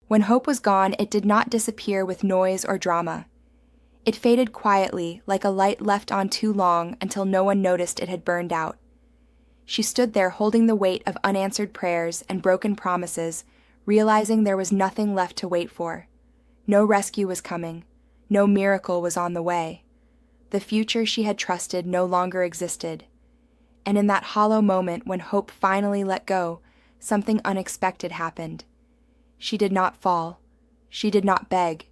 When hope was gone, it did not disappear with noise or drama. It faded quietly, like a light left on too long until no one noticed it had burned out. She stood there holding the weight of unanswered prayers and broken promises, realizing there was nothing left to wait for. No rescue was coming. No miracle was on the way. The future she had trusted no longer existed. And in that hollow moment when hope finally let go, something unexpected happened. She did not fall. She did not beg.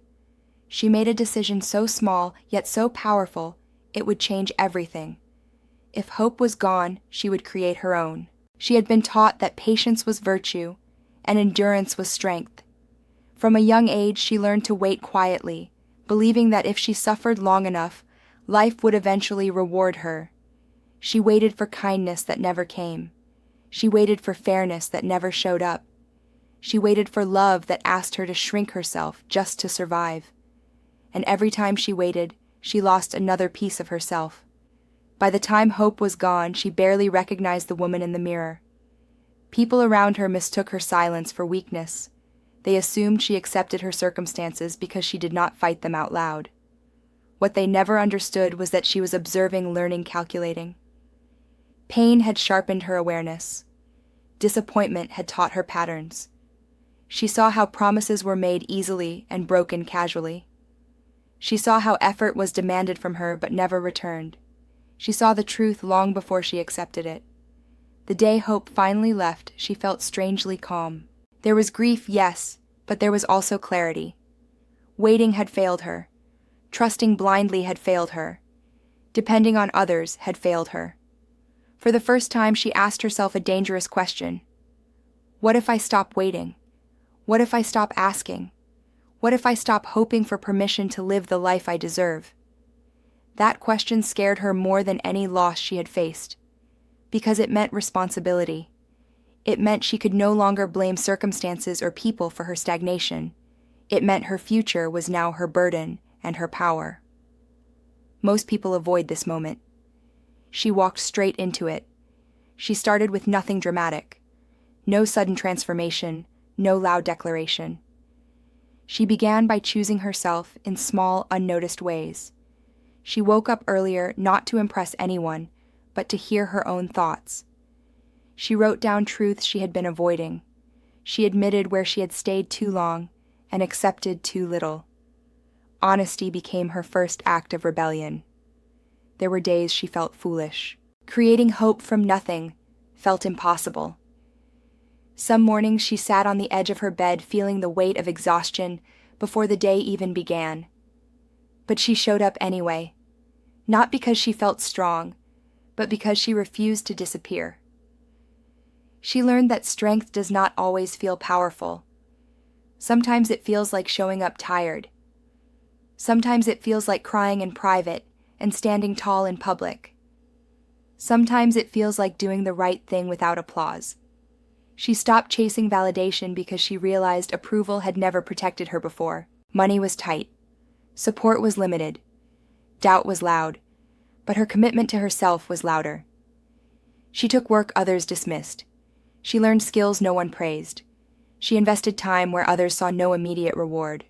She made a decision so small, yet so powerful, it would change everything. If hope was gone, she would create her own. She had been taught that patience was virtue, and endurance was strength. From a young age, she learned to wait quietly, believing that if she suffered long enough, life would eventually reward her. She waited for kindness that never came. She waited for fairness that never showed up. She waited for love that asked her to shrink herself just to survive. And every time she waited, she lost another piece of herself. By the time hope was gone, she barely recognized the woman in the mirror. People around her mistook her silence for weakness. They assumed she accepted her circumstances because she did not fight them out loud. What they never understood was that she was observing, learning, calculating. Pain had sharpened her awareness. Disappointment had taught her patterns. She saw how promises were made easily and broken casually. She saw how effort was demanded from her but never returned. She saw the truth long before she accepted it. The day hope finally left, she felt strangely calm. There was grief, yes, but there was also clarity. Waiting had failed her. Trusting blindly had failed her. Depending on others had failed her. For the first time, she asked herself a dangerous question. What if I stop waiting? What if I stop asking? What if I stop hoping for permission to live the life I deserve? That question scared her more than any loss she had faced, because it meant responsibility. It meant she could no longer blame circumstances or people for her stagnation. It meant her future was now her burden and her power. Most people avoid this moment. She walked straight into it. She started with nothing dramatic. No sudden transformation, no loud declaration. She began by choosing herself in small, unnoticed ways. She woke up earlier not to impress anyone, but to hear her own thoughts. She wrote down truths she had been avoiding. She admitted where she had stayed too long and accepted too little. Honesty became her first act of rebellion. There were days she felt foolish. Creating hope from nothing felt impossible. Some mornings she sat on the edge of her bed feeling the weight of exhaustion before the day even began. But she showed up anyway, not because she felt strong, but because she refused to disappear. She learned that strength does not always feel powerful. Sometimes it feels like showing up tired. Sometimes it feels like crying in private and standing tall in public. Sometimes it feels like doing the right thing without applause. She stopped chasing validation because she realized approval had never protected her before. Money was tight. Support was limited. Doubt was loud. But her commitment to herself was louder. She took work others dismissed. She learned skills no one praised. She invested time where others saw no immediate reward.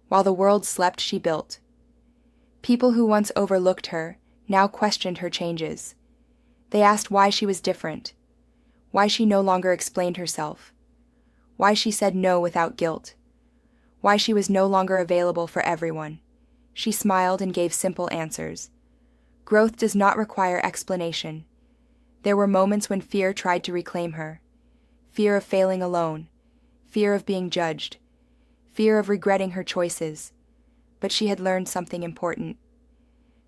While the world slept, she built. People who once overlooked her now questioned her changes. They asked why she was different, why she no longer explained herself, why she said no without guilt, why she was no longer available for everyone. She smiled and gave simple answers. Growth does not require explanation. There were moments when fear tried to reclaim her. Fear of failing alone, fear of being judged, fear of regretting her choices. But she had learned something important.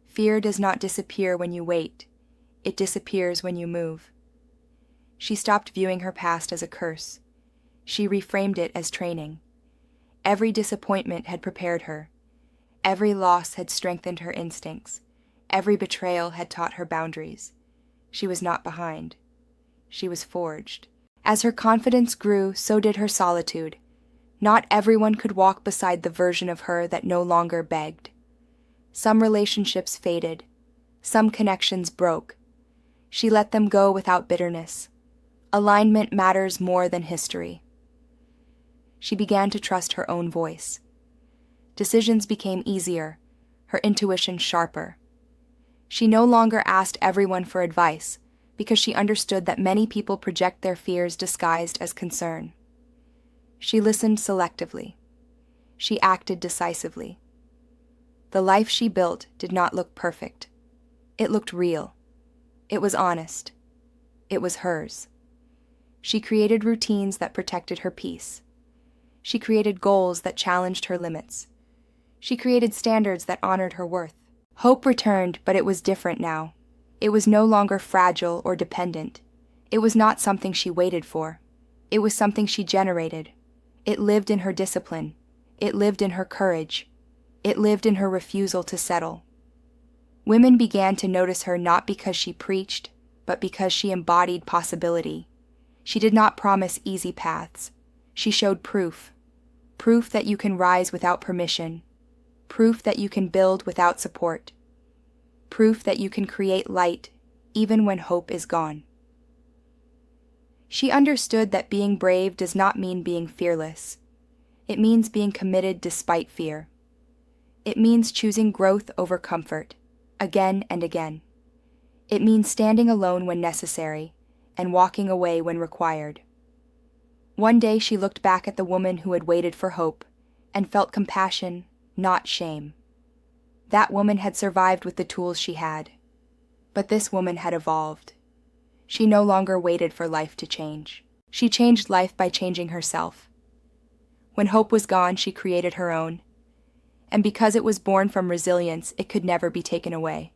Fear does not disappear when you wait. It disappears when you move. She stopped viewing her past as a curse. She reframed it as training. Every disappointment had prepared her. Every loss had strengthened her instincts. Every betrayal had taught her boundaries. She was not behind. She was forged. As her confidence grew, so did her solitude. Not everyone could walk beside the version of her that no longer begged. Some relationships faded. Some connections broke. She let them go without bitterness. Alignment matters more than history. She began to trust her own voice. Decisions became easier, her intuition sharper. She no longer asked everyone for advice because she understood that many people project their fears disguised as concern. She listened selectively. She acted decisively. The life she built did not look perfect. It looked real. It was honest. It was hers. She created routines that protected her peace. She created goals that challenged her limits. She created standards that honored her worth. Hope returned, but it was different now. It was no longer fragile or dependent. It was not something she waited for. It was something she generated. It lived in her discipline. It lived in her courage. It lived in her refusal to settle. Women began to notice her not because she preached, but because she embodied possibility. She did not promise easy paths. She showed proof. Proof that you can rise without permission. Proof that you can build without support. Proof that you can create light even when hope is gone. She understood that being brave does not mean being fearless. It means being committed despite fear. It means choosing growth over comfort, again and again. It means standing alone when necessary and walking away when required. One day she looked back at the woman who had waited for hope and felt compassion, not shame. That woman had survived with the tools she had. But this woman had evolved. She no longer waited for life to change. She changed life by changing herself. When hope was gone, she created her own. And because it was born from resilience, it could never be taken away.